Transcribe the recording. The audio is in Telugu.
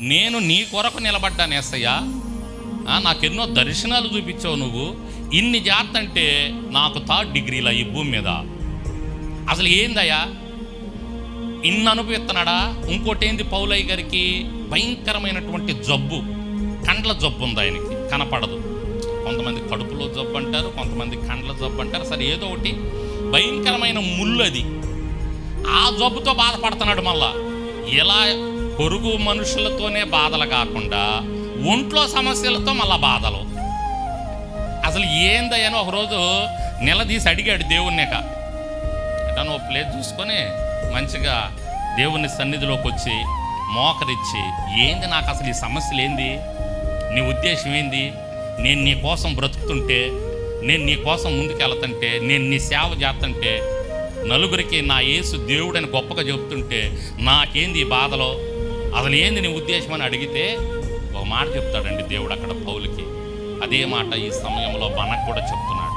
నేను నీ కొరకు నిలబడ్డాను యేసయ్యా, నాకెన్నో దర్శనాలు చూపించావు నువ్వు, ఇన్ని జాగ్రత్త అంటే నాకు 3rd డిగ్రీలా ఈ భూమి మీద. అసలు ఏందయ్యా ఇన్ని అనుభవిస్తున్నాడా? ఇంకోటి ఏంది, పౌలయ్య గారికి భయంకరమైనటువంటి జబ్బు, కండ్ల జబ్బు ఉంది, ఆయనకి కనపడదు. కొంతమంది కడుపులో జబ్బు అంటారు, కొంతమంది కండ్ల జబ్బు అంటారు, సరే ఏదో ఒకటి భయంకరమైన ముళ్ళు అది. ఆ జబ్బుతో బాధపడుతున్నాడు. మళ్ళా ఇలా పొరుగు మనుషులతోనే బాధలు కాకుండా ఒంట్లో సమస్యలతో మళ్ళా బాధలు. అసలు ఏందయ్యని ఒకరోజు నిలదీసి అడిగాడు దేవుణ్ణిక. అంటే నువ్వు ప్లేస్ చూసుకొని మంచిగా దేవుని సన్నిధిలోకి వచ్చి మోకరిచ్చి, ఏంది నాకు అసలు ఈ సమస్యలు ఏంది, నీ ఉద్దేశం ఏంది, నేను నీ కోసం బ్రతుకుతుంటే, నేను నీ కోసం ముందుకెళ్తుంటే, నేను నీ సేవ చేస్తుంటే, నలుగురికి నా యేసు దేవుడని గొప్పగా చెప్తుంటే నాకేంది ఈ బాధలో, అసలు ఏంది నీ ఉద్దేశం అని అడిగితే ఒక మాట చెప్తాడండి దేవుడు అక్కడ పౌలుకి. అదే మాట ఈ సమయంలో మనకు కూడా చెప్తున్నాడు.